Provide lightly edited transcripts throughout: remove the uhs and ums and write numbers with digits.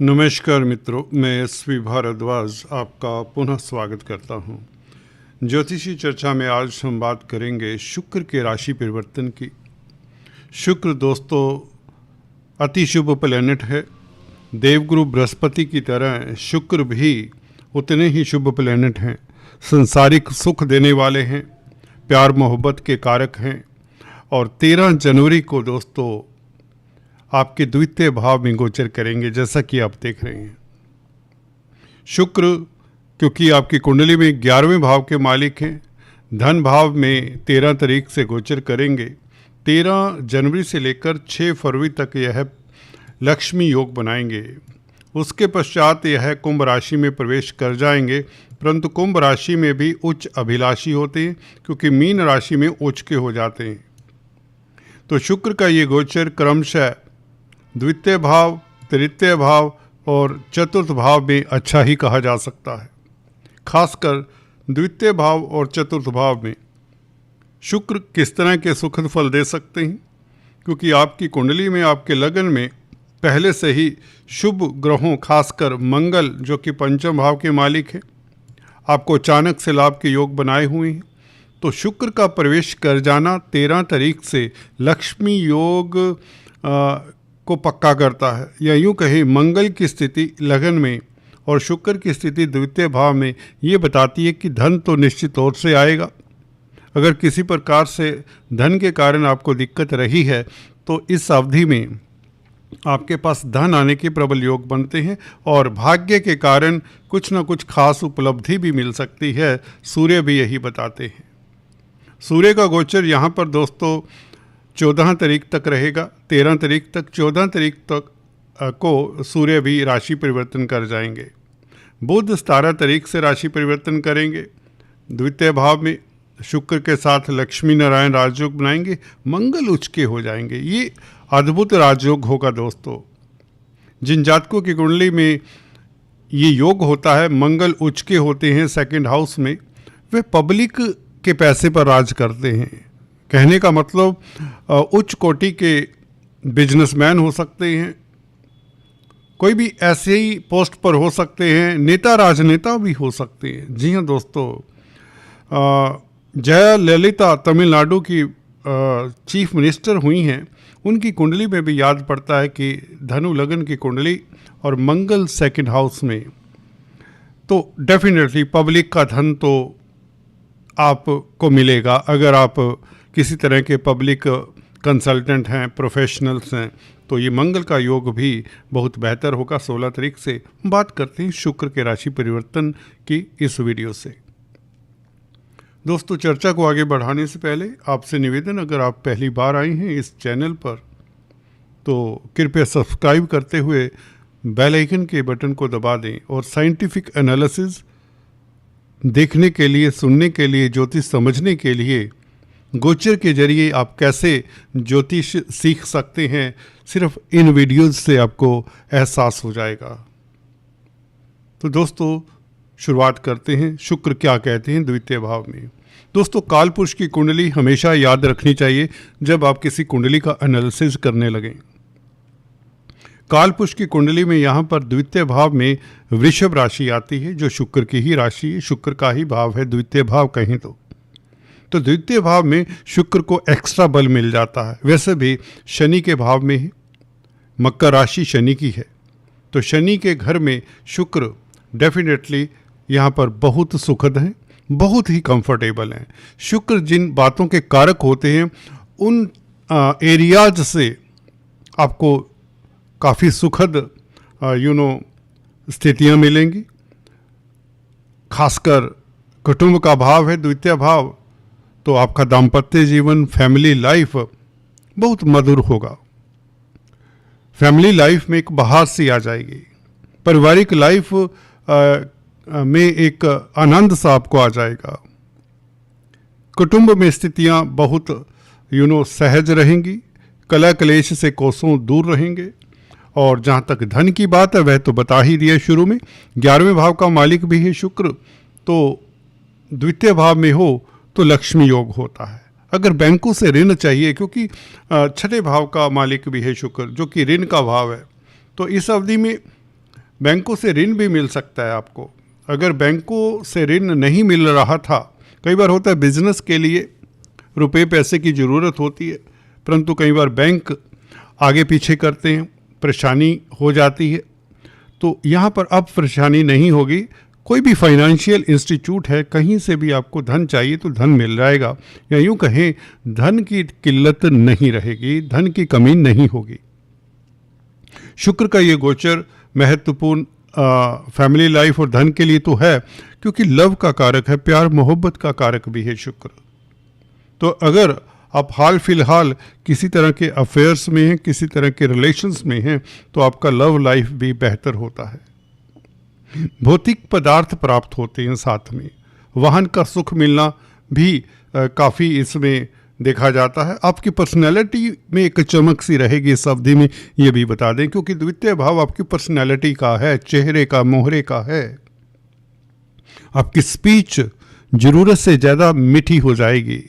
नमस्कार मित्रों, मैं एसवी भारद्वाज आपका पुनः स्वागत करता हूं। ज्योतिषी चर्चा में आज हम बात करेंगे शुक्र के राशि परिवर्तन की। शुक्र दोस्तों अति शुभ प्लैनेट है। देवगुरु बृहस्पति की तरह शुक्र भी उतने ही शुभ प्लैनेट हैं। संसारिक सुख देने वाले हैं, प्यार मोहब्बत के कारक हैं। और 13 जनवरी को दोस्तों आपके द्वितीय भाव में गोचर करेंगे, जैसा कि आप देख रहे हैं। शुक्र क्योंकि आपकी कुंडली में 11वें भाव के मालिक हैं, धन भाव में 13 तारीख से गोचर करेंगे। 13 जनवरी से लेकर 6 फरवरी तक यह लक्ष्मी योग बनाएंगे। उसके पश्चात यह कुंभ राशि में प्रवेश कर जाएंगे, परंतु कुंभ राशि में भी उच्च अभिलाषी होते हैं क्योंकि मीन राशि में उच्च के हो जाते हैं। तो शुक्र का ये गोचर क्रमशः द्वितीय भाव, तृतीय भाव और चतुर्थ भाव में अच्छा ही कहा जा सकता है। खासकर द्वितीय भाव और चतुर्थ भाव में शुक्र किस तरह के सुखद फल दे सकते हैं, क्योंकि आपकी कुंडली में, आपके लगन में पहले से ही शुभ ग्रहों, खासकर मंगल जो कि पंचम भाव के मालिक हैं, आपको अचानक से लाभ के योग बनाए हुए हैं। तो शुक्र का प्रवेश कर जाना 13 तारीख से लक्ष्मी योग को पक्का करता है, या यूँ कहें मंगल की स्थिति लगन में और शुक्र की स्थिति द्वितीय भाव में ये बताती है कि धन तो निश्चित तौर से आएगा। अगर किसी प्रकार से धन के कारण आपको दिक्कत रही है तो इस अवधि में आपके पास धन आने के प्रबल योग बनते हैं और भाग्य के कारण कुछ न कुछ खास उपलब्धि भी मिल सकती है। सूर्य भी यही बताते हैं। सूर्य का गोचर यहाँ पर दोस्तों 14 तारीख तक रहेगा। 13 तारीख तक, 14 तारीख तक को सूर्य भी राशि परिवर्तन कर जाएंगे। बुध 17 तारीख से राशि परिवर्तन करेंगे। द्वितीय भाव में शुक्र के साथ लक्ष्मी नारायण राजयोग बनाएंगे, मंगल उच्च के हो जाएंगे। ये अद्भुत राजयोग होगा दोस्तों। जिन जातकों की कुंडली में ये योग होता है, मंगल उच्च के होते हैं सेकंड हाउस में, वे पब्लिक के पैसे पर राज करते हैं। कहने का मतलब उच्च कोटि के बिजनेसमैन हो सकते हैं, कोई भी ऐसे ही पोस्ट पर हो सकते हैं, नेता राजनेता भी हो सकते हैं। जी हाँ दोस्तों, जयललिता तमिलनाडु की चीफ मिनिस्टर हुई हैं। उनकी कुंडली में भी याद पड़ता है कि धनु लगन की कुंडली और मंगल सेकंड हाउस में, तो डेफिनेटली पब्लिक का धन तो आपको मिलेगा। अगर आप किसी तरह के पब्लिक कंसल्टेंट हैं, प्रोफेशनल्स हैं, तो ये मंगल का योग भी बहुत बेहतर होगा। 16 तारीख से बात करते हैं शुक्र के राशि परिवर्तन की इस वीडियो से। दोस्तों चर्चा को आगे बढ़ाने से पहले आपसे निवेदन, अगर आप पहली बार आए हैं इस चैनल पर तो कृपया सब्सक्राइब करते हुए बेल आइकन के बटन को दबा दें और साइंटिफिक एनालिसिस देखने के लिए, सुनने के लिए, ज्योतिष समझने के लिए, गोचर के जरिए आप कैसे ज्योतिष सीख सकते हैं, सिर्फ इन वीडियोज़ से आपको एहसास हो जाएगा। तो दोस्तों शुरुआत करते हैं। शुक्र क्या कहते हैं द्वितीय भाव में। दोस्तों काल पुरुष की कुंडली हमेशा याद रखनी चाहिए जब आप किसी कुंडली का एनालिसिस करने लगें। काल पुरुष की कुंडली में यहाँ पर द्वितीय भाव में वृषभ राशि आती है, जो शुक्र की ही राशि है, शुक्र का ही भाव है द्वितीय भाव कहीं तो द्वितीय भाव में शुक्र को एक्स्ट्रा बल मिल जाता है। वैसे भी शनि के भाव में ही, मकर राशि शनि की है, तो शनि के घर में शुक्र डेफिनेटली यहाँ पर बहुत सुखद हैं, बहुत ही कंफर्टेबल हैं। शुक्र जिन बातों के कारक होते हैं उन एरियाज से आपको काफ़ी सुखद स्थितियाँ मिलेंगी। खासकर कुटुंब का भाव है द्वितीय भाव, तो आपका दाम्पत्य जीवन, फैमिली लाइफ बहुत मधुर होगा। फैमिली लाइफ में एक बहार सी आ जाएगी। पारिवारिक लाइफ में एक आनंद सा आपको आ जाएगा। कुटुंब में स्थितियां बहुत सहज रहेंगी, कलह क्लेश से कोसों दूर रहेंगे। और जहाँ तक धन की बात है वह तो बता ही दिया शुरू में, 11वें भाव का मालिक भी है शुक्र, तो द्वितीय भाव में हो तो लक्ष्मी योग होता है। अगर बैंकों से ऋण चाहिए, क्योंकि छठे भाव का मालिक भी है शुक्र जो कि ऋण का भाव है, तो इस अवधि में बैंकों से ऋण भी मिल सकता है आपको। अगर बैंकों से ऋण नहीं मिल रहा था, कई बार होता है बिजनेस के लिए रुपए पैसे की ज़रूरत होती है, परंतु कई बार बैंक आगे पीछे करते हैं, परेशानी हो जाती है। तो यहाँ पर अब परेशानी नहीं होगी। कोई भी फाइनेंशियल इंस्टीट्यूट है, कहीं से भी आपको धन चाहिए तो धन मिल जाएगा, या यूँ कहें धन की किल्लत नहीं रहेगी, धन की कमी नहीं होगी। शुक्र का ये गोचर महत्वपूर्ण फैमिली लाइफ और धन के लिए तो है, क्योंकि लव का कारक है, प्यार मोहब्बत का कारक भी है शुक्र। तो अगर आप हाल फिलहाल किसी तरह के अफेयर्स में हैं, किसी तरह के रिलेशंस में हैं, तो आपका लव लाइफ भी बेहतर होता है। भौतिक पदार्थ प्राप्त होते हैं, साथ में वाहन का सुख मिलना भी काफ़ी इसमें देखा जाता है। आपकी पर्सनैलिटी में एक चमक सी रहेगी इस अवधि में, ये भी बता दें, क्योंकि द्वितीय भाव आपकी पर्सनैलिटी का है, चेहरे का, मोहरे का है। आपकी स्पीच ज़रूरत से ज़्यादा मीठी हो जाएगी।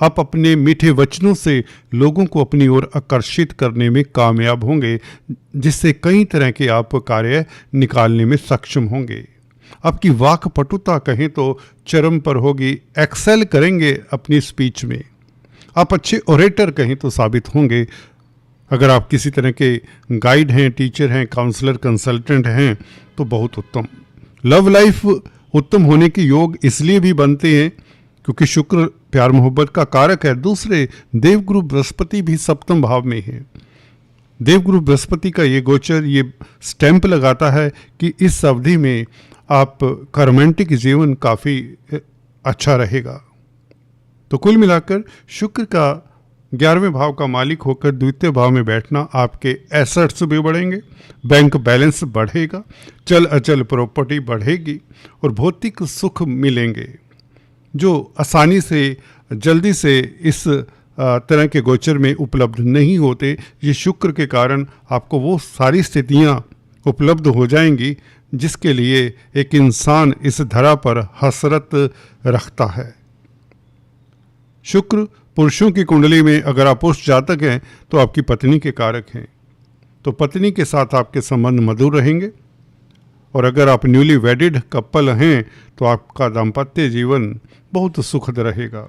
आप अपने मीठे वचनों से लोगों को अपनी ओर आकर्षित करने में कामयाब होंगे, जिससे कई तरह के आप कार्य निकालने में सक्षम होंगे। आपकी वाक्पटुता कहें तो चरम पर होगी, एक्सेल करेंगे अपनी स्पीच में। आप अच्छे ओरेटर कहें तो साबित होंगे। अगर आप किसी तरह के गाइड हैं, टीचर हैं, काउंसलर, कंसल्टेंट हैं तो बहुत उत्तम। लव लाइफ उत्तम होने के योग इसलिए भी बनते हैं क्योंकि शुक्र प्यार मोहब्बत का कारक है। दूसरे देवगुरु बृहस्पति भी सप्तम भाव में है। देवगुरु बृहस्पति का ये गोचर ये स्टैंप लगाता है कि इस अवधि में आपका रोमांटिक जीवन काफ़ी अच्छा रहेगा। तो कुल मिलाकर शुक्र का 11वें भाव का मालिक होकर द्वितीय भाव में बैठना, आपके एसेट्स भी बढ़ेंगे, बैंक बैलेंस बढ़ेगा, चल अचल प्रॉपर्टी बढ़ेगी और भौतिक सुख मिलेंगे जो आसानी से जल्दी से इस तरह के गोचर में उपलब्ध नहीं होते। ये शुक्र के कारण आपको वो सारी स्थितियाँ उपलब्ध हो जाएंगी जिसके लिए एक इंसान इस धरा पर हसरत रखता है। शुक्र पुरुषों की कुंडली में अगर आप पुरुष जातक हैं तो आपकी पत्नी के कारक हैं, तो पत्नी के साथ आपके संबंध मधुर रहेंगे। और अगर आप न्यूली वेडिड कपल हैं तो आपका दाम्पत्य जीवन बहुत सुखद रहेगा।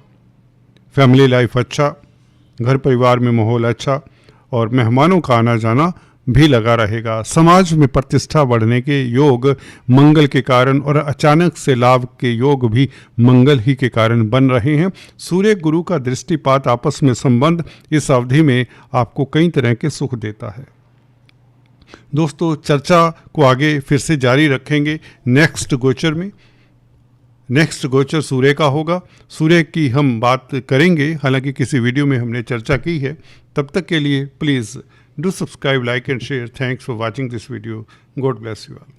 फैमिली लाइफ अच्छा, घर परिवार में माहौल अच्छा और मेहमानों का आना जाना भी लगा रहेगा। समाज में प्रतिष्ठा बढ़ने के योग मंगल के कारण और अचानक से लाभ के योग भी मंगल ही के कारण बन रहे हैं। सूर्य गुरु का दृष्टिपात, आपस में संबंध इस अवधि में आपको कई तरह के सुख देता है। दोस्तों, चर्चा को आगे फिर से जारी रखेंगे नेक्स्ट गोचर में। नेक्स्ट गोचर सूर्य का होगा। सूर्य की हम बात करेंगे, हालांकि किसी वीडियो में हमने चर्चा की है। तब तक के लिए please do subscribe, like and share. Thanks for watching this video. God bless you all.